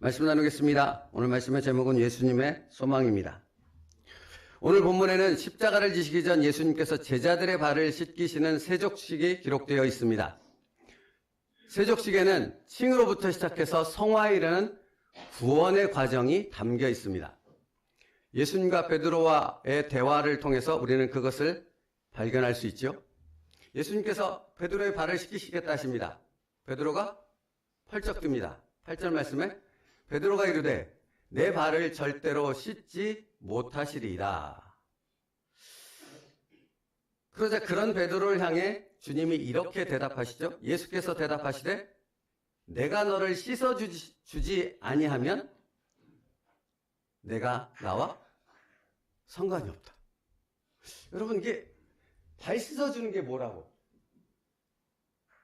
말씀 나누겠습니다. 오늘 말씀의 제목은 예수님의 소망입니다. 오늘 본문에는 십자가를 지시기 전 예수님께서 제자들의 발을 씻기시는 세족식이 기록되어 있습니다. 세족식에는 칭으로부터 시작해서 성화에 이르는 구원의 과정이 담겨 있습니다. 예수님과 베드로와의 대화를 통해서 우리는 그것을 발견할 수 있죠. 예수님께서 베드로의 발을 씻기시겠다 하십니다. 베드로가 펄쩍 듭니다. 8절 말씀에 베드로가 이르되 내 발을 절대로 씻지 못하시리이다. 그러자 그런 베드로를 향해 주님이 이렇게 대답하시죠. 예수께서 대답하시되 내가 너를 씻어주지 아니하면 내가 나와 상관이 없다. 여러분, 이게 발 씻어주는 게 뭐라고?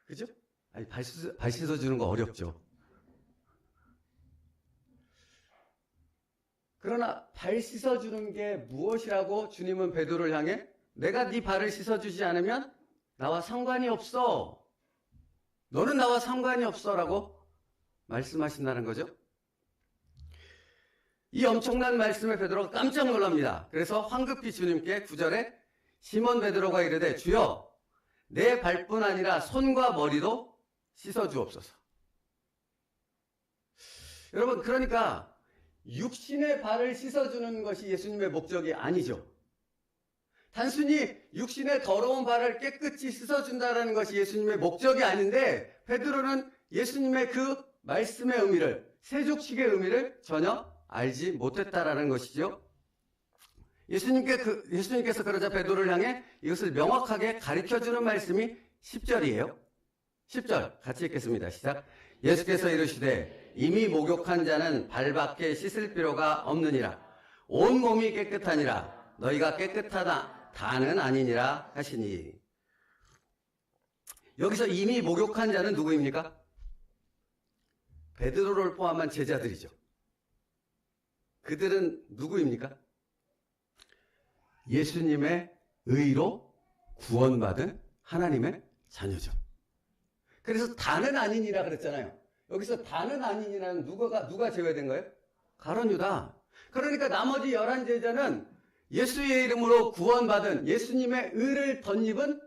그죠? 아니, 발 씻어주는 거 어렵죠. 그러나 발 씻어주는 게 무엇이라고 주님은 베드로를 향해 내가 네 발을 씻어주지 않으면 나와 상관이 없어. 너는 나와 상관이 없어 라고 말씀하신다는 거죠. 이 엄청난 말씀에 베드로가 깜짝 놀랍니다. 그래서 황급히 주님께 9절에 시몬 베드로가 이르되 주여 내 발뿐 아니라 손과 머리도 씻어주옵소서. 여러분, 그러니까 육신의 발을 씻어주는 것이 예수님의 목적이 아니죠. 단순히 육신의 더러운 발을 깨끗이 씻어준다는 것이 예수님의 목적이 아닌데 베드로는 예수님의 그 말씀의 의미를, 세족식의 의미를 전혀 알지 못했다라는 것이죠. 예수님께서 그러자 베드로를 향해 이것을 명확하게 가르쳐주는 말씀이 10절이에요. 10절 같이 읽겠습니다. 시작. 예수께서 이르시되 이미 목욕한 자는 발밖에 씻을 필요가 없느니라. 온 몸이 깨끗하니라. 너희가 깨끗하다 다는 아니니라 하시니. 여기서 이미 목욕한 자는 누구입니까? 베드로를 포함한 제자들이죠. 그들은 누구입니까? 예수님의 의로 구원받은 하나님의 자녀죠. 그래서 다는 아니니라 그랬잖아요. 여기서 다는 아니니라는 누가 제외된 거예요? 가룟 유다. 그러니까 나머지 11제자는 예수의 이름으로 구원받은 예수님의 의를 덧입은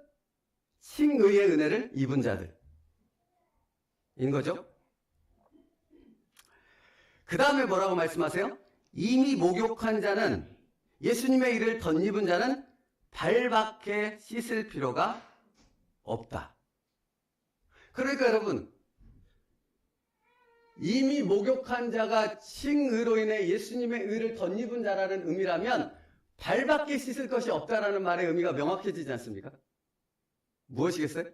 칭의의 은혜를 입은 자들인 거죠. 그 다음에 뭐라고 말씀하세요? 이미 목욕한 자는, 예수님의 의를 덧입은 자는 발밖에 씻을 필요가 없다. 그러니까 여러분, 이미 목욕한 자가 칭의로 인해 예수님의 의를 덧입은 자라는 의미라면 발밖에 씻을 것이 없다라는 말의 의미가 명확해지지 않습니까? 무엇이겠어요?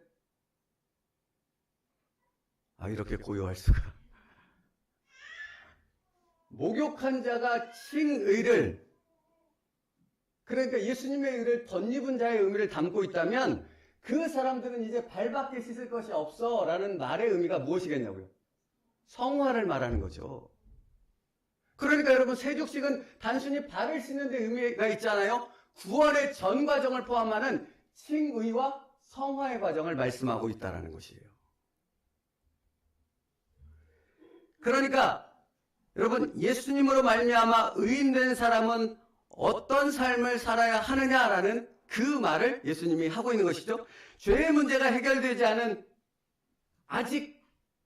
이렇게 고요할 수가. 목욕한 자가 칭의를, 그러니까 예수님의 의를 덧입은 자의 의미를 담고 있다면 그 사람들은 이제 발밖에 씻을 것이 없어 라는 말의 의미가 무엇이겠냐고요? 성화를 말하는 거죠. 그러니까 여러분, 세족식은 단순히 발을 씻는 데 의미가 있잖아요. 구원의 전 과정을 포함하는 칭의와 성화의 과정을 말씀하고 있다는 것이에요. 그러니까 여러분, 예수님으로 말미암아 의인된 사람은 어떤 삶을 살아야 하느냐라는 그 말을 예수님이 하고 있는 것이죠. 죄의 문제가 해결되지 않은 아직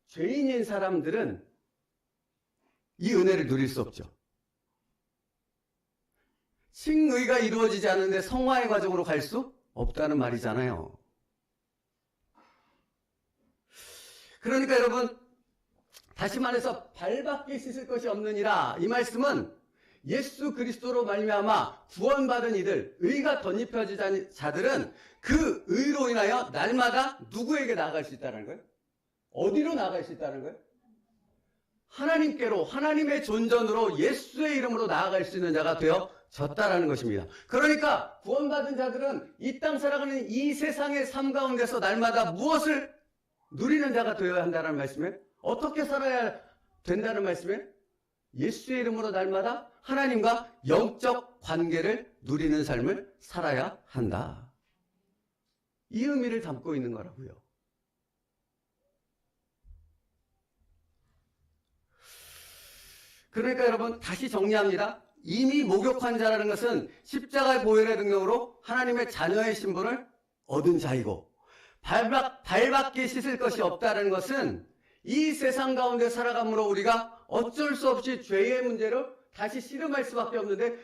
죄인인 사람들은 이 은혜를 누릴 수 없죠. 칭의가 이루어지지 않는데 성화의 과정으로 갈 수 없다는 말이잖아요. 그러니까 여러분, 다시 말해서 발밖에 씻을 것이 없느니라, 이 말씀은 예수 그리스도로 말미암아 구원받은 이들, 의가 덧입혀진 자들은 그 의로 인하여 날마다 누구에게 나아갈 수 있다는 거예요? 어디로 나아갈 수 있다는 거예요? 하나님께로, 하나님의 존전으로 예수의 이름으로 나아갈 수 있는 자가 되어졌다라는 것입니다. 그러니까 구원받은 자들은 이 땅 살아가는 이 세상의 삶 가운데서 날마다 무엇을 누리는 자가 되어야 한다는 말씀이에요? 어떻게 살아야 된다는 말씀이에요? 예수의 이름으로 날마다 하나님과 영적 관계를 누리는 삶을 살아야 한다. 이 의미를 담고 있는 거라고요. 그러니까 여러분 다시 정리합니다. 이미 목욕한 자라는 것은 십자가의 보혈의 능력으로 하나님의 자녀의 신분을 얻은 자이고, 발밖에 씻을 것이 없다는 것은 이 세상 가운데 살아감으로 우리가 어쩔 수 없이 죄의 문제를 다시 씨름할 수밖에 없는데,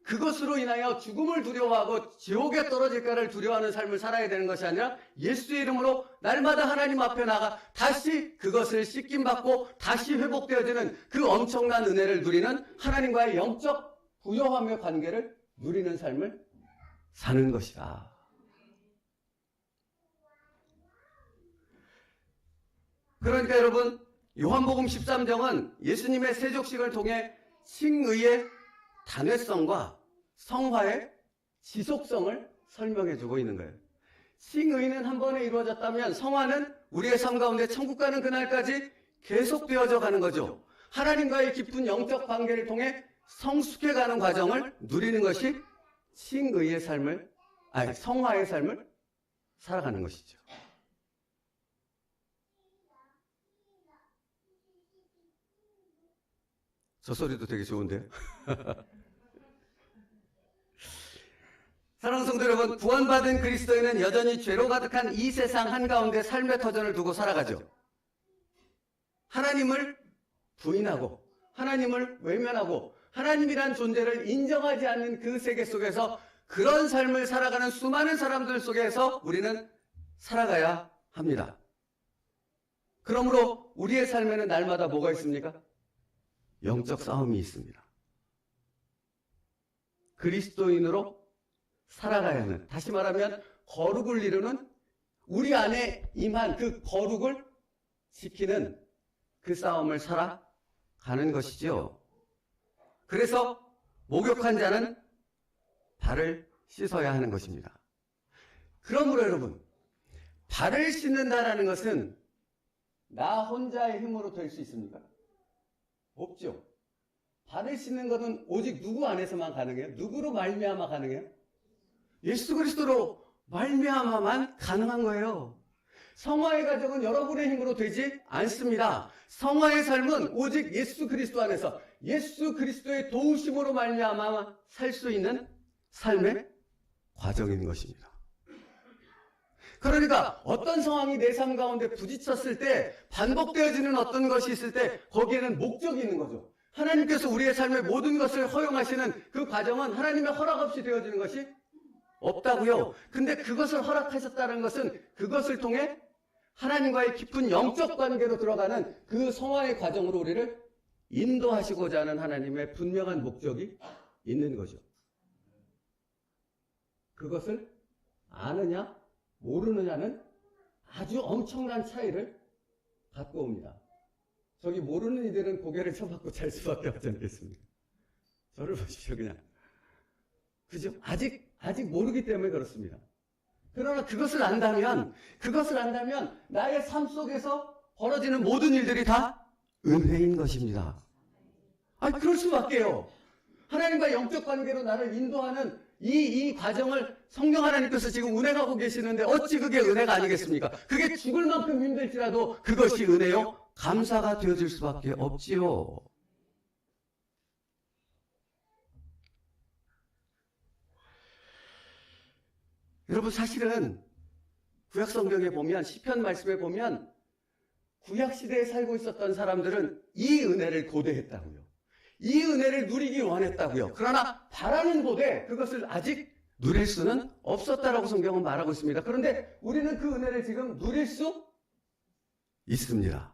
그것으로 인하여 죽음을 두려워하고 지옥에 떨어질까를 두려워하는 삶을 살아야 되는 것이 아니라 예수의 이름으로 날마다 하나님 앞에 나가 다시 그것을 씻김받고 다시 회복되어지는 그 엄청난 은혜를 누리는 하나님과의 영적 부여함의 관계를 누리는 삶을 사는 것이다. 그러니까 여러분, 요한복음 13장은 예수님의 세족식을 통해 칭의의 단회성과 성화의 지속성을 설명해주고 있는 거예요. 칭의는 한 번에 이루어졌다면 성화는 우리의 삶 가운데 천국 가는 그날까지 계속되어져 가는 거죠. 하나님과의 깊은 영적 관계를 통해 성숙해가는 과정을 누리는 것이 칭의의 삶을, 성화의 삶을 살아가는 것이죠. 저 소리도 되게 좋은데요. 사랑하는 성도 여러분, 구원받은 그리스도인은 여전히 죄로 가득한 이 세상 한가운데 삶의 터전을 두고 살아가죠. 하나님을 부인하고 하나님을 외면하고 하나님이란 존재를 인정하지 않는 그 세계 속에서 그런 삶을 살아가는 수많은 사람들 속에서 우리는 살아가야 합니다. 그러므로 우리의 삶에는 날마다 뭐가 있습니까? 영적 싸움이 있습니다. 그리스도인으로 살아가야 하는, 다시 말하면 거룩을 이루는, 우리 안에 임한 그 거룩을 지키는 그 싸움을 살아가는 것이죠. 그래서 목욕한 자는 발을 씻어야 하는 것입니다. 그러므로 여러분, 발을 씻는다라는 것은 나 혼자의 힘으로 될 수 있습니까? 없죠. 발을 씻는 것은 오직 누구 안에서만 가능해요? 누구로 말미암아 가능해요? 예수 그리스도로 말미암아만 가능한 거예요. 성화의 과정은 여러분의 힘으로 되지 않습니다. 성화의 삶은 오직 예수 그리스도 안에서 예수 그리스도의 도우심으로 말미암아 살 수 있는 삶의 과정인 것입니다. 그러니까 어떤 상황이 내 삶 가운데 부딪혔을 때, 반복되어지는 어떤 것이 있을 때 거기에는 목적이 있는 거죠. 하나님께서 우리의 삶의 모든 것을 허용하시는 그 과정은 하나님의 허락 없이 되어지는 것이 없다고요. 근데 그것을 허락하셨다는 것은 그것을 통해 하나님과의 깊은 영적 관계로 들어가는 그 성화의 과정으로 우리를 인도하시고자 하는 하나님의 분명한 목적이 있는 거죠. 그것을 아느냐 모르느냐는 아주 엄청난 차이를 갖고 옵니다. 저기 모르는 이들은 고개를 쳐박고 잘 수밖에 없지 않겠습니까? 저를 보십시오, 그냥. 그죠? 아직 모르기 때문에 그렇습니다. 그러나 그것을 안다면 나의 삶 속에서 벌어지는 모든 일들이 다 은혜인 것입니다. 그럴 수밖에요. 하나님과 영적 관계로 나를 인도하는 이 과정을 성령 하나님께서 지금 운행하고 계시는데 어찌 그게 은혜가 아니겠습니까? 그게 죽을 만큼 힘들지라도 그것이 은혜요? 감사가 되어질 수밖에 없지요. 여러분, 사실은 구약 성경에 보면, 시편 말씀에 보면 구약 시대에 살고 있었던 사람들은 이 은혜를 고대했다고요. 이 은혜를 누리기 원했다고요. 그러나 바라는 고대, 그것을 아직 누릴 수는 없었다라고 성경은 말하고 있습니다. 그런데 우리는 그 은혜를 지금 누릴 수 있습니다.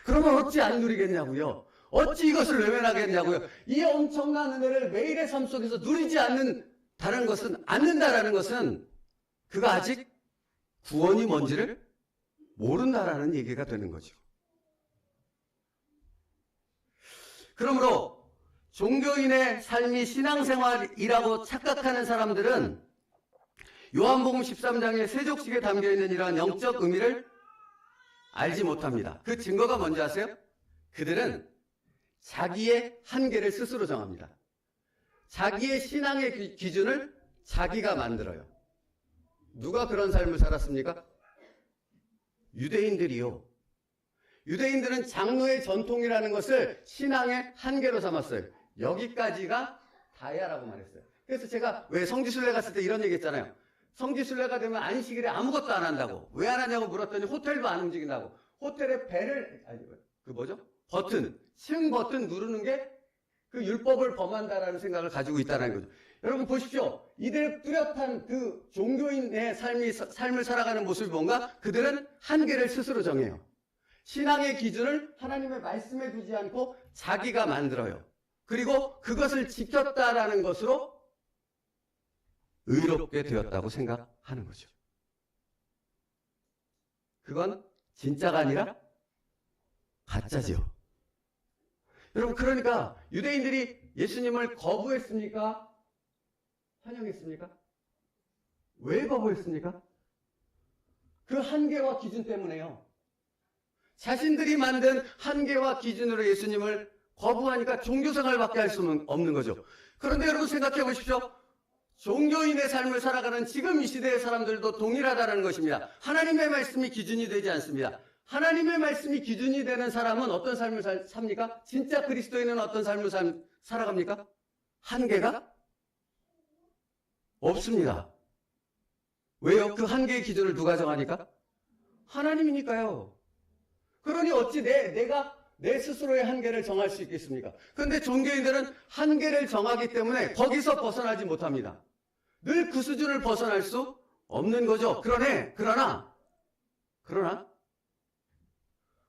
그러면 어찌 안 누리겠냐고요? 어찌 이것을 외면하겠냐고요? 이 엄청난 은혜를 매일의 삶 속에서 누리지 않는다는 것은 그가 아직 구원이 뭔지를 모른다라는 얘기가 되는 거죠. 그러므로 종교인의 삶이 신앙생활이라고 착각하는 사람들은 요한복음 13장의 세족식에 담겨있는 이러한 영적 의미를 알지 못합니다. 그 증거가 뭔지 아세요? 그들은 자기의 한계를 스스로 정합니다. 자기의 신앙의 기준을 자기가 만들어요. 누가 그런 삶을 살았습니까? 유대인들이요. 유대인들은 장로의 전통이라는 것을 신앙의 한계로 삼았어요. 여기까지가 다야라고 말했어요. 그래서 제가 왜 성지순례 갔을 때 이런 얘기 했잖아요. 성지순례가 되면 안식일에 아무것도 안 한다고. 왜 안 하냐고 물었더니 호텔도 안 움직인다고. 호텔에 벨을, 층 버튼 누르는 게 그 율법을 범한다라는 생각을 가지고 있다는 거죠. 여러분 보십시오. 이들의 뚜렷한 그 종교인의 삶을 살아가는 모습이 뭔가? 그들은 한계를 스스로 정해요. 신앙의 기준을 하나님의 말씀에 두지 않고 자기가 만들어요. 그리고 그것을 지켰다라는 것으로 의롭게 되었다고 생각하는 거죠. 그건 진짜가 아니라 가짜지요. 여러분, 그러니까 유대인들이 예수님을 거부했습니까? 환영했습니까? 왜 거부했습니까? 그 한계와 기준 때문에요. 자신들이 만든 한계와 기준으로 예수님을 거부하니까 종교생활밖에 할 수는 없는 거죠. 그런데 여러분 생각해 보십시오. 종교인의 삶을 살아가는 지금 이 시대의 사람들도 동일하다는 것입니다. 하나님의 말씀이 기준이 되지 않습니다. 하나님의 말씀이 기준이 되는 사람은 어떤 삶을 삽니까? 진짜 그리스도인은 어떤 삶을 살아갑니까? 한계가 없습니다. 왜요? 그 한계의 기준을 누가 정하니까? 하나님이니까요. 그러니 어찌 내가 내 스스로의 한계를 정할 수 있겠습니까? 그런데 종교인들은 한계를 정하기 때문에 거기서 벗어나지 못합니다. 늘 그 수준을 벗어날 수 없는 거죠. 그러나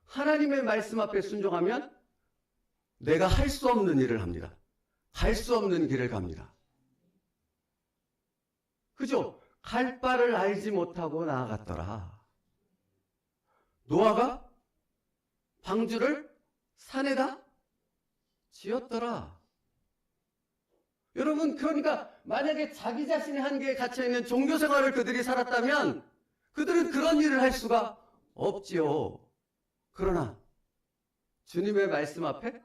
하나님의 말씀 앞에 순종하면 내가 할 수 없는 일을 합니다. 갈 수 없는 길을 갑니다. 그죠? 갈 바를 알지 못하고 나아갔더라. 노아가 방주를 산에다 지었더라. 여러분, 그러니까 만약에 자기 자신의 한계에 갇혀있는 종교생활을 그들이 살았다면 그들은 그런 일을 할 수가 없지요. 그러나 주님의 말씀 앞에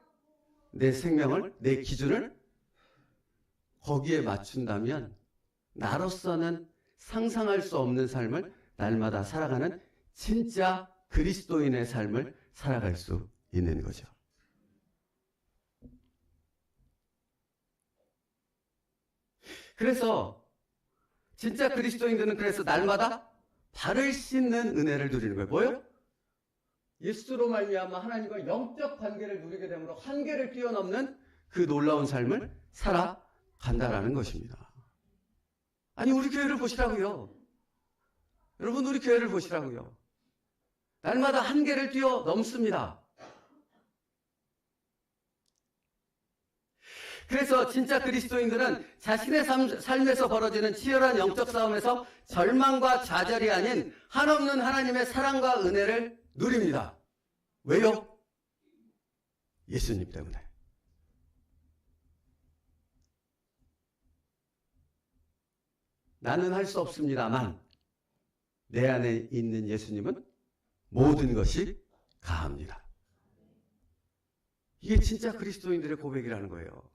내 생명을, 내 기준을 거기에 맞춘다면 나로서는 상상할 수 없는 삶을 날마다 살아가는 진짜 그리스도인의 삶을 살아갈 수 있는 거죠. 그래서 진짜 그리스도인들은 그래서 날마다 발을 씻는 은혜를 누리는 거예요. 뭐예요? 예수로 말미암아 하나님과 영적 관계를 누리게 되므로 한계를 뛰어넘는 그 놀라운 삶을 살아간다라는 것입니다. 아니, 우리 교회를 보시라고요. 여러분, 우리 교회를 보시라고요. 날마다 한계를 뛰어넘습니다. 그래서 진짜 그리스도인들은 자신의 삶에서 벌어지는 치열한 영적 싸움에서 절망과 좌절이 아닌 한없는 하나님의 사랑과 은혜를 누립니다. 왜요? 예수님 때문에. 나는 할 수 없습니다만 내 안에 있는 예수님은 모든 것이 가합니다. 이게 진짜 그리스도인들의 고백이라는 거예요.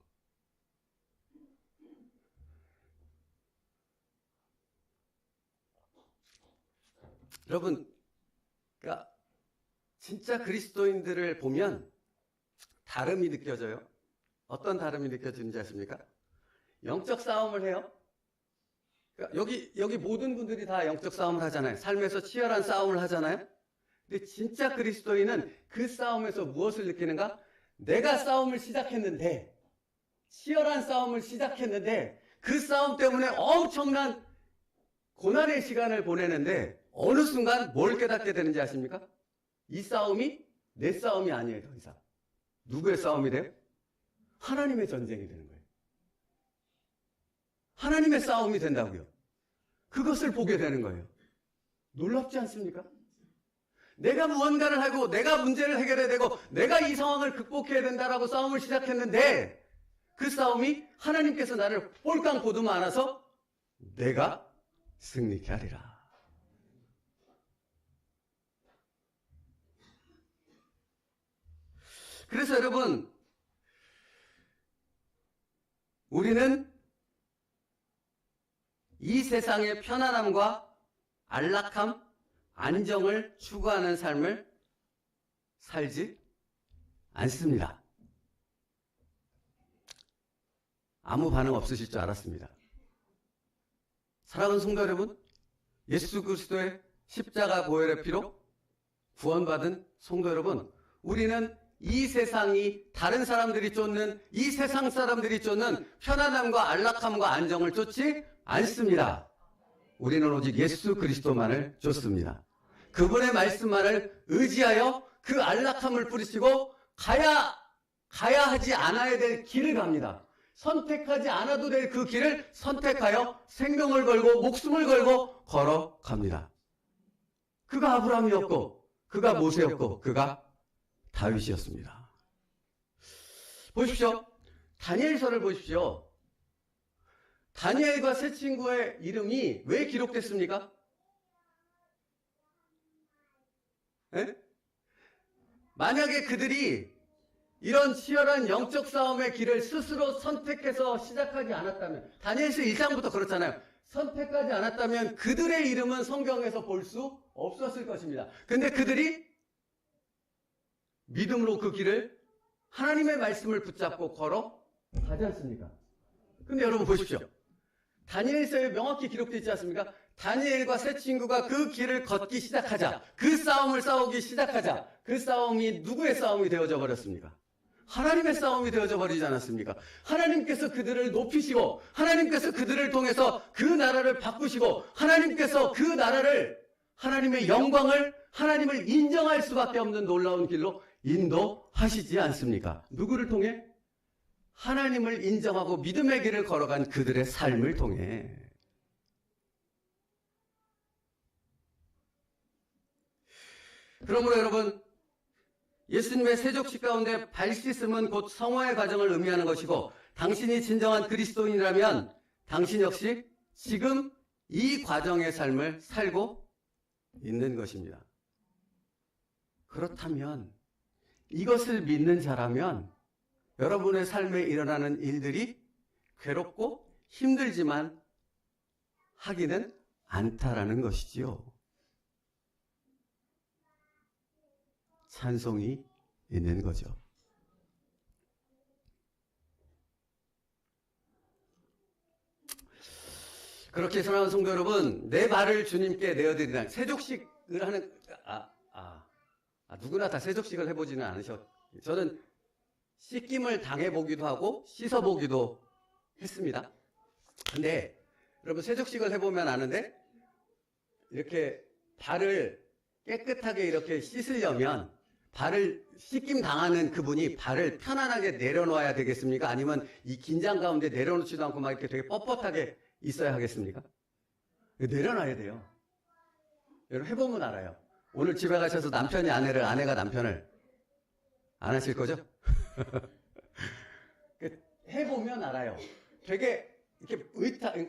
여러분, 그러니까 진짜 그리스도인들을 보면 다름이 느껴져요. 어떤 다름이 느껴지는지 아십니까? 영적 싸움을 해요. 그러니까 여기 모든 분들이 다 영적 싸움을 하잖아요. 삶에서 치열한 싸움을 하잖아요. 근데 진짜 그리스도인은 그 싸움에서 무엇을 느끼는가? 내가 싸움을 시작했는데, 치열한 싸움을 시작했는데 그 싸움 때문에 엄청난 고난의 시간을 보내는데 어느 순간 뭘 깨닫게 되는지 아십니까? 이 싸움이 내 싸움이 아니에요. 더 이상. 누구의 싸움이 돼요? 하나님의 전쟁이 되는 거예요. 하나님의 싸움이 된다고요. 그것을 보게 되는 거예요. 놀랍지 않습니까? 내가 무언가를 하고 내가 문제를 해결해야 되고 내가 이 상황을 극복해야 된다라고 싸움을 시작했는데 그 싸움이 하나님께서 나를 꼴깡 보듬어 안아서 내가 승리케 하리라. 그래서 여러분, 우리는 이 세상의 편안함과 안락함, 안정을 추구하는 삶을 살지 않습니다. 아무 반응 없으실 줄 알았습니다. 사랑하는 성도 여러분, 예수 그리스도의 십자가 보혈의 피로 구원받은 성도 여러분, 우리는 이 세상이 다른 사람들이 쫓는, 이 세상 사람들이 쫓는 편안함과 안락함과 안정을 쫓지 않습니다. 우리는 오직 예수 그리스도만을 쫓습니다. 그분의 말씀만을 의지하여 그 안락함을 뿌리치고 가야 하지 않아야 될 길을 갑니다. 선택하지 않아도 될 그 길을 선택하여 생명을 걸고 목숨을 걸고 걸어갑니다. 그가 아브라함이었고, 그가 모세였고, 그가 다윗이었습니다. 보십시오. 다니엘서를 보십시오. 다니엘과 세 친구의 이름이 왜 기록됐습니까? 네? 만약에 그들이 이런 치열한 영적 싸움의 길을 스스로 선택해서 시작하지 않았다면, 다니엘서 1장부터 그렇잖아요. 선택하지 않았다면 그들의 이름은 성경에서 볼 수 없었을 것입니다. 근데 그들이 믿음으로 그 길을 하나님의 말씀을 붙잡고 걸어가지 않습니까? 근데 여러분 보십시오. 다니엘서에 명확히 기록되어 있지 않습니까? 다니엘과 세 친구가 그 길을 걷기 시작하자, 그 싸움을 싸우기 시작하자, 그 싸움이 누구의 싸움이 되어져 버렸습니까? 하나님의 싸움이 되어져 버리지 않았습니까? 하나님께서 그들을 높이시고, 하나님께서 그들을 통해서 그 나라를 바꾸시고, 하나님께서 그 나라를, 하나님의 영광을, 하나님을 인정할 수밖에 없는 놀라운 길로 인도하시지 않습니까? 누구를 통해? 하나님을 인정하고 믿음의 길을 걸어간 그들의 삶을 통해. 그러므로 여러분, 예수님의 세족식 가운데 발 씻음은 곧 성화의 과정을 의미하는 것이고, 당신이 진정한 그리스도인이라면 당신 역시 지금 이 과정의 삶을 살고 있는 것입니다. 그렇다면, 이것을 믿는 자라면 여러분의 삶에 일어나는 일들이 괴롭고 힘들지만 하기는 않다라는 것이지요. 찬송이 있는 거죠. 그렇게 사랑하는 성도 여러분, 내 발을 주님께 내어드리는 세족식을 하는, 누구나 다 세족식을 해보지는 않으셨. 저는 씻김을 당해보기도 하고 씻어보기도 했습니다. 근데 여러분, 세족식을 해보면 아는데, 이렇게 발을 깨끗하게 이렇게 씻으려면 발을 씻김 당하는 그분이 발을 편안하게 내려놓아야 되겠습니까? 아니면 이 긴장 가운데 내려놓지도 않고 막 이렇게 되게 뻣뻣하게 있어야 하겠습니까? 내려놔야 돼요. 여러분 해보면 알아요. 오늘 집에 가셔서 남편이 아내를, 아내가 남편을 안 하실 거죠? 해보면 알아요. 되게 이렇게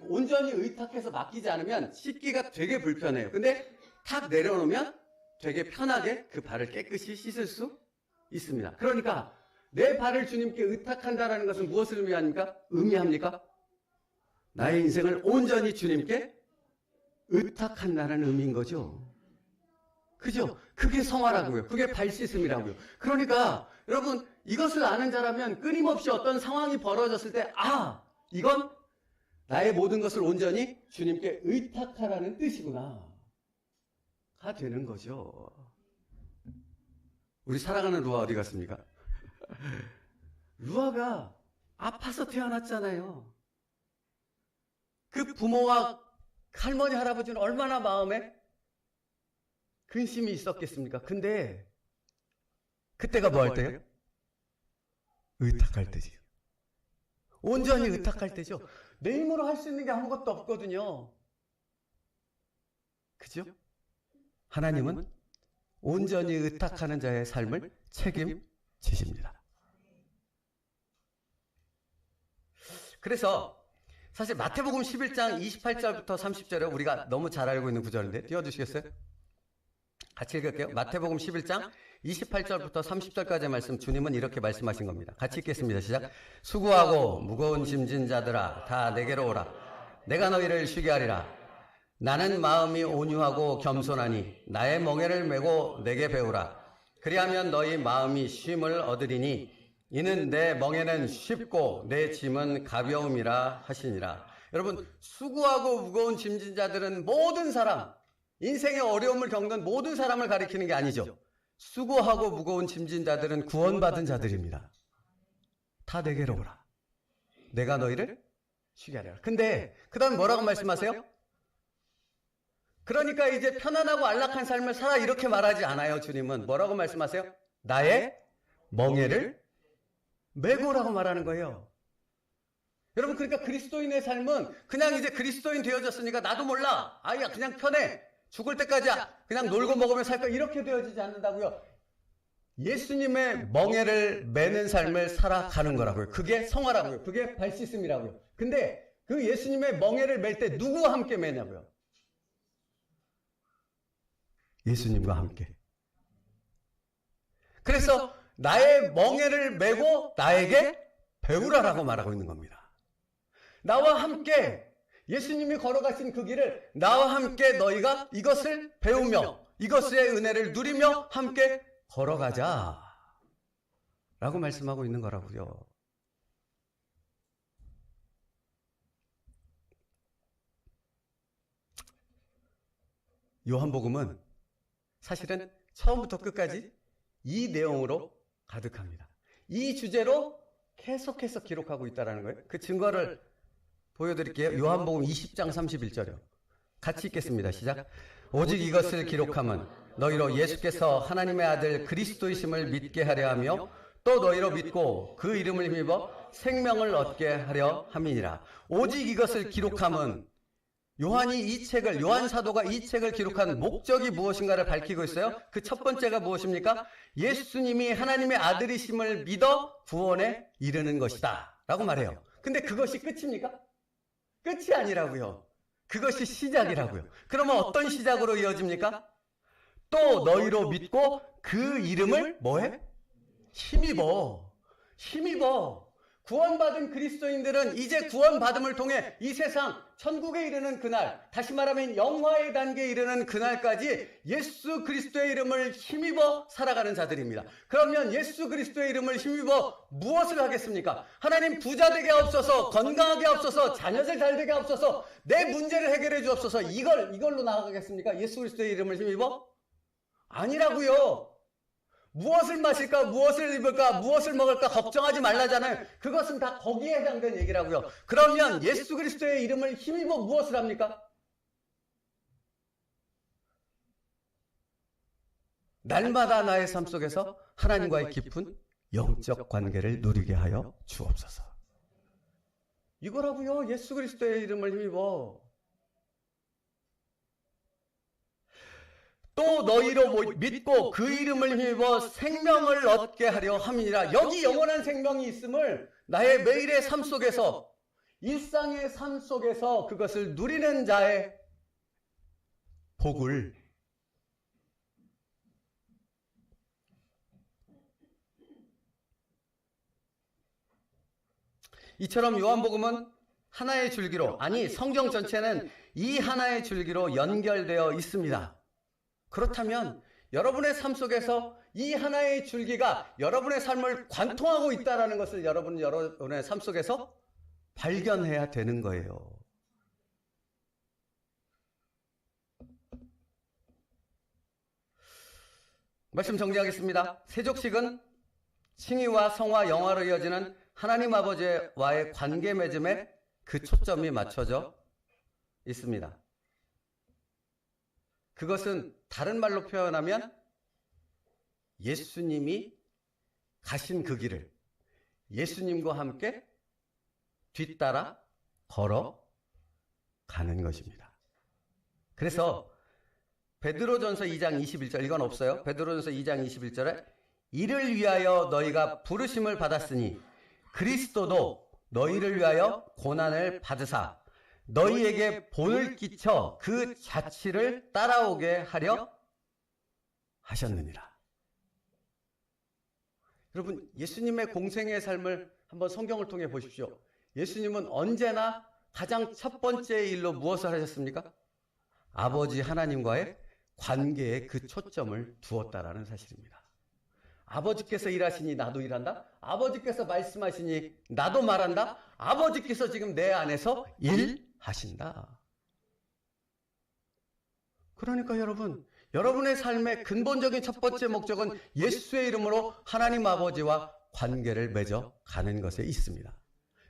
온전히 의탁해서 맡기지 않으면 씻기가 되게 불편해요. 근데 탁 내려놓으면 되게 편하게 그 발을 깨끗이 씻을 수 있습니다. 그러니까 내 발을 주님께 의탁한다라는 것은 무엇을 의미합니까? 나의 인생을 온전히 주님께 의탁한다는 의미인 거죠. 그죠? 그게 성화라고요. 그게 발 씻음이라고요. 그러니까 여러분, 이것을 아는 자라면 끊임없이 어떤 상황이 벌어졌을 때, 이건 나의 모든 것을 온전히 주님께 의탁하라는 뜻이구나 가 되는 거죠. 우리 사랑하는 루아 어디 갔습니까? 루아가 아파서 태어났잖아요. 그 부모와 할머니, 할아버지는 얼마나 마음에 근심이 있었겠습니까? 근데 그때가 뭐 할 때요? 의탁할 때지요. 온전히 의탁할 때죠. 내 힘으로 할 수 있는 게 아무것도 없거든요. 그죠? 하나님은 온전히 의탁하는 자의 삶을 책임지십니다. 그래서 사실 마태복음 11장 28절부터 30절에 우리가 너무 잘 알고 있는 구절인데 띄워주시겠어요? 같이 읽을게요. 마태복음 11장 28절부터 30절까지의 말씀, 주님은 이렇게 말씀하신 겁니다. 같이 읽겠습니다. 시작. 수고하고 무거운 짐진 자들아, 다 내게로 오라. 내가 너희를 쉬게 하리라. 나는 마음이 온유하고 겸손하니 나의 멍에를 메고 내게 배우라. 그리하면 너희 마음이 쉼을 얻으리니 이는 내 멍에는 쉽고 내 짐은 가벼움이라 하시니라. 여러분, 수고하고 무거운 짐진 자들은 모든 사람, 인생의 어려움을 겪는 모든 사람을 가리키는 게 아니죠. 수고하고 무거운 짐진 자들은 구원받은 자들입니다. 다 내게로 오라. 내가 너희를 쉬게 하리라. 근데 그 다음 뭐라고 말씀하세요? 그러니까 이제 편안하고 안락한 삶을 살아 이렇게 말하지 않아요. 주님은 뭐라고 말씀하세요? 나의 멍에를 메고라고 말하는 거예요. 여러분, 그러니까 그리스도인의 삶은 그냥 이제 그리스도인 되어졌으니까 나도 몰라, 아야 그냥 편해, 죽을 때까지 그냥 놀고 먹으며 살까, 이렇게 되어지지 않는다고요. 예수님의 멍에를 매는 삶을 살아가는 거라고요. 그게 성화라고요. 그게 발시슴이라고요. 근데 그 예수님의 멍에를 맬 때 누구와 함께 매냐고요? 예수님과 함께. 그래서 나의 멍에를 메고 나에게 배우라라고 말하고 있는 겁니다. 나와 함께 예수님이 걸어가신 그 길을 나와 함께 너희가 이것을 배우며 이것의 은혜를 누리며 함께 걸어가자 라고 말씀하고 있는 거라고요. 요한복음은 사실은 처음부터 끝까지 이 내용으로 가득합니다. 이 주제로 계속해서 기록하고 있다는 거예요. 그 증거를 보여드릴게요. 요한복음 20장 31절이요. 같이 읽겠습니다. 시작. 오직 이것을 기록함은 너희로 예수께서 하나님의 아들 그리스도이심을 믿게 하려 하며 또 너희로 믿고 그 이름을 힘입어 생명을 얻게 하려 함이니라. 오직 이것을 기록함은 요한 사도가 이 책을 기록한 목적이 무엇인가를 밝히고 있어요. 그 첫 번째가 무엇입니까? 예수님이 하나님의 아들이심을 믿어 구원에 이르는 것이다 라고 말해요. 근데 그것이 끝입니까? 끝이 아니라고요. 그것이 시작이라고요. 그러면 어떤 시작으로 이어집니까? 또 너희로 믿고 그 이름을 뭐해? 힘입어. 구원받은 그리스도인들은 이제 구원받음을 통해 이 세상 천국에 이르는 그날, 다시 말하면 영화의 단계에 이르는 그날까지 예수 그리스도의 이름을 힘입어 살아가는 자들입니다. 그러면 예수 그리스도의 이름을 힘입어 무엇을 하겠습니까? 하나님 부자 되게 하옵소서, 건강하게 하옵소서, 자녀들 잘 되게 하옵소서, 내 문제를 해결해 주옵소서, 이걸로 나아가겠습니까? 예수 그리스도의 이름을 힘입어? 아니라고요. 무엇을 마실까, 무엇을 입을까, 무엇을 먹을까 걱정하지 말라잖아요. 그것은 다 거기에 해당된 얘기라고요. 그러면 예수 그리스도의 이름을 힘입어 무엇을 합니까? 날마다 나의 삶 속에서 하나님과의 깊은 영적 관계를 누리게 하여 주옵소서. 이거라고요. 예수 그리스도의 이름을 힘입어. 또 너희로 믿고 그 이름을 힘입어 생명을 얻게 하려 함이니라. 여기 영원한 생명이 있음을 나의 매일의 삶 속에서, 일상의 삶 속에서 그것을 누리는 자의 복을 이처럼 요한복음은 하나의 줄기로, 아니 성경 전체는 이 하나의 줄기로 연결되어 있습니다. 그렇다면 여러분의 삶 속에서 이 하나의 줄기가 여러분의 삶을 관통하고 있다는 것을 여러분의 삶 속에서 발견해야 되는 거예요. 말씀 정리하겠습니다. 세족식은 칭의와 성화, 영화로 이어지는 하나님 아버지와의 관계 맺음에 그 초점이 맞춰져 있습니다. 그것은 다른 말로 표현하면 예수님이 가신 그 길을 예수님과 함께 뒤따라 걸어가는 것입니다. 그래서 베드로전서 2장 21절, 이건 없어요. 베드로전서 2장 21절에 이를 위하여 너희가 부르심을 받았으니 그리스도도 너희를 위하여 고난을 받으사 너희에게 본을 끼쳐 그 자취를 따라오게 하려 하셨느니라. 여러분, 예수님의 공생의 삶을 한번 성경을 통해 보십시오. 예수님은 언제나 가장 첫 번째 일로 무엇을 하셨습니까? 아버지 하나님과의 관계에 그 초점을 두었다라는 사실입니다. 아버지께서 일하시니 나도 일한다. 아버지께서 말씀하시니 나도 말한다. 아버지께서 지금 내 안에서 일하신다. 그러니까 여러분, 여러분의 삶의 근본적인 첫 번째 목적은 예수의 이름으로 하나님 아버지와 관계를 맺어 가는 것에 있습니다.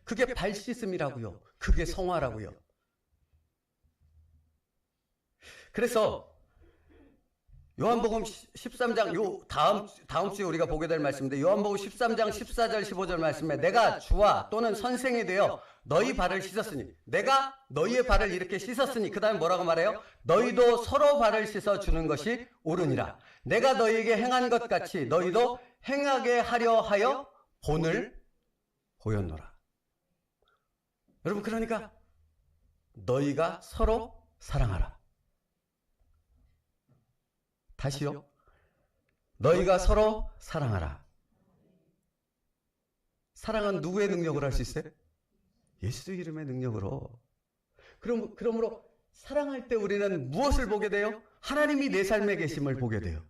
그게 발 씻음이라고요. 그게 성화라고요. 그래서 요한복음 13장, 다음 주에 우리가 보게 될 말씀인데, 요한복음 13장 14절 15절 말씀에 내가 주와 또는 선생이 되어 너희 발을 씻었으니, 내가 너희의 발을 이렇게 씻었으니, 그 다음에 뭐라고 말해요? 너희도 서로 발을 씻어 주는 것이 옳으니라. 내가 너희에게 행한 것 같이 너희도 행하게 하려 하여 본을 보였노라. 여러분, 그러니까 너희가 서로 사랑하라. 다시요. 너희가 서로 사랑하라. 사랑은 누구의 능력으로 할 수 있어요? 예수 이름의 능력으로. 그러므로 사랑할 때 우리는 무엇을 보게 돼요? 하나님이 내 삶에 계심을 보게 돼요.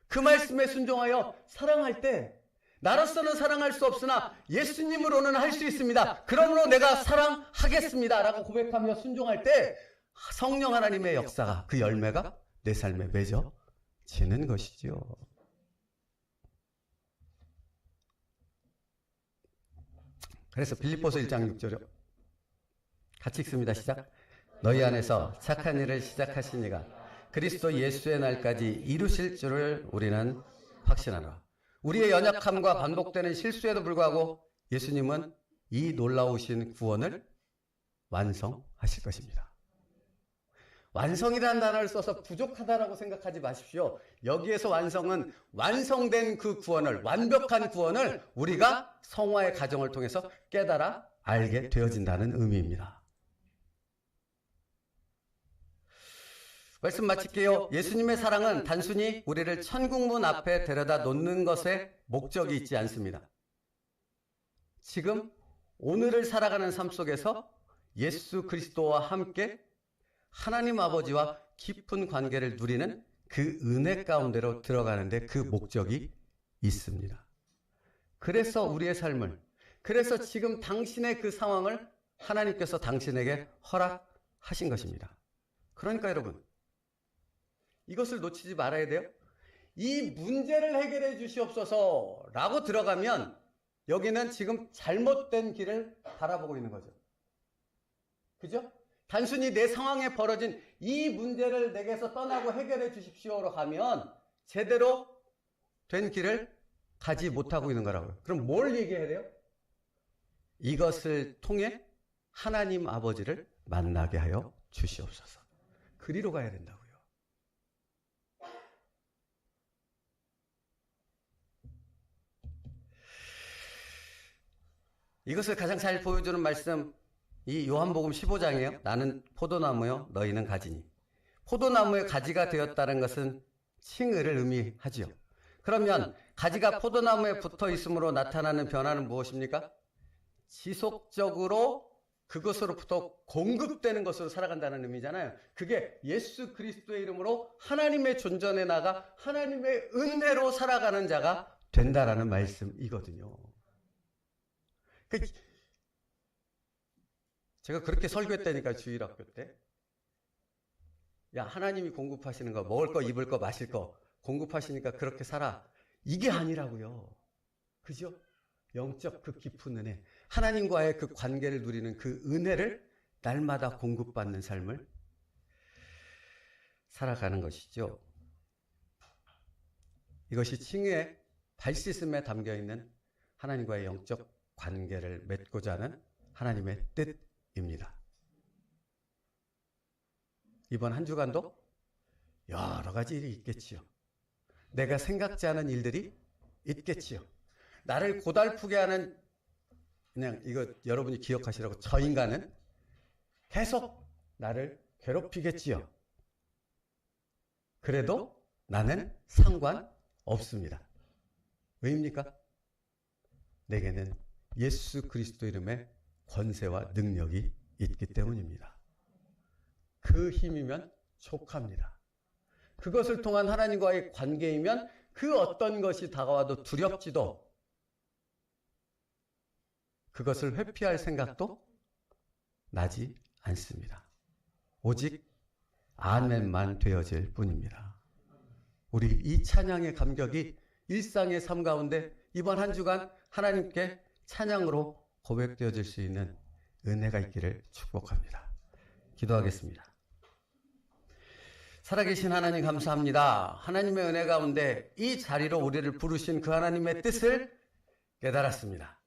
그 말씀에 순종하여 사랑할 때 나로서는 사랑할 수 없으나 예수님으로는 할 수 있습니다. 그러므로 내가 사랑하겠습니다 라고 고백하며 순종할 때 성령 하나님의 역사가, 그 열매가 내 삶에 맺어지는 것이죠. 그래서 빌립보서 1장 6절이요. 같이 읽습니다. 시작. 너희 안에서 착한 일을 시작하신 이가 그리스도 예수의 날까지 이루실 줄을 우리는 확신하노라. 우리의 연약함과 반복되는 실수에도 불구하고 예수님은 이 놀라우신 구원을 완성하실 것입니다. 완성이라는 단어를 써서 부족하다라고 생각하지 마십시오. 여기에서 완성은 완성된 그 구원을, 완벽한 구원을 우리가 성화의 과정을 통해서 깨달아 알게 되어진다는 의미입니다. 말씀 마칠게요. 예수님의 사랑은 단순히 우리를 천국문 앞에 데려다 놓는 것에 목적이 있지 않습니다. 지금 오늘을 살아가는 삶 속에서 예수 그리스도와 함께 하나님 아버지와 깊은 관계를 누리는 그 은혜 가운데로 들어가는데 그 목적이 있습니다. 그래서 우리의 삶을, 그래서 지금 당신의 그 상황을 하나님께서 당신에게 허락하신 것입니다. 그러니까 여러분, 이것을 놓치지 말아야 돼요. 이 문제를 해결해 주시옵소서 라고 들어가면 여기는 지금 잘못된 길을 바라보고 있는 거죠. 그죠? 단순히 내 상황에 벌어진 이 문제를 내게서 떠나고 해결해 주십시오로 가면 제대로 된 길을 가지 못하고 있는 거라고요. 그럼 뭘 얘기해야 돼요? 이것을 통해 하나님 아버지를 만나게 하여 주시옵소서. 그리로 가야 된다고요. 이것을 가장 잘 보여주는 말씀, 이 요한복음 15장이에요. 나는 포도나무요, 너희는 가지니. 포도나무의 가지가 되었다는 것은 칭의를 의미하지요. 그러면 가지가 포도나무에 붙어 있음으로 나타나는 변화는 무엇입니까? 지속적으로 그것으로부터 공급되는 것으로 살아간다는 의미잖아요. 그게 예수 그리스도의 이름으로 하나님의 존전에 나가 하나님의 은혜로 살아가는 자가 된다라는 말씀이거든요. 제가 그렇게 설교했다니까, 주일학교 때. 야, 하나님이 공급하시는 거, 먹을 거, 입을 거, 마실 거 공급하시니까 그렇게 살아. 이게 아니라고요. 그죠? 영적 그 깊은 은혜, 하나님과의 그 관계를 누리는 그 은혜를 날마다 공급받는 삶을 살아가는 것이죠. 이것이 칭의의 발씻음에 담겨있는 하나님과의 영적 관계를 맺고자 하는 하나님의 뜻입니다. 이번 한 주간도 여러 가지 일이 있겠지요. 내가 생각지 않은 일들이 있겠지요. 나를 고달프게 하는, 그냥 이거 여러분이 기억하시라고, 저 인간은 계속 나를 괴롭히겠지요. 그래도 나는 상관없습니다. 왜입니까? 내게는 예수 그리스도 이름의 권세와 능력이 있기 때문입니다. 그 힘이면 족합니다. 그것을 통한 하나님과의 관계이면 그 어떤 것이 다가와도 두렵지도 그것을 회피할 생각도 나지 않습니다. 오직 아멘만 되어질 뿐입니다. 우리 이 찬양의 감격이 일상의 삶 가운데 이번 한 주간 하나님께 찬양으로 고백되어질 수 있는 은혜가 있기를 축복합니다. 기도하겠습니다. 살아계신 하나님 감사합니다. 하나님의 은혜 가운데 이 자리로 우리를 부르신 그 하나님의 뜻을 깨달았습니다.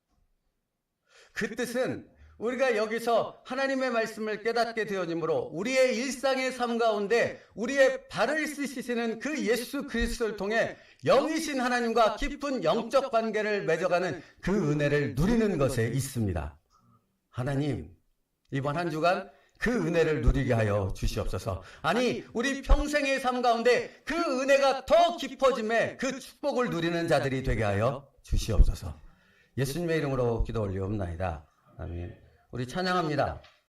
그 뜻은 우리가 여기서 하나님의 말씀을 깨닫게 되어지므로 우리의 일상의 삶 가운데 우리의 발을 쓰시는 그 예수 그리스도를 통해 영이신 하나님과 깊은 영적 관계를 맺어가는 그 은혜를 누리는 것에 있습니다. 하나님, 이번 한 주간 그 은혜를 누리게 하여 주시옵소서. 아니, 우리 평생의 삶 가운데 그 은혜가 더 깊어짐에 그 축복을 누리는 자들이 되게 하여 주시옵소서. 예수님의 이름으로 기도 올리옵나이다. 아멘. 우리 찬양합니다.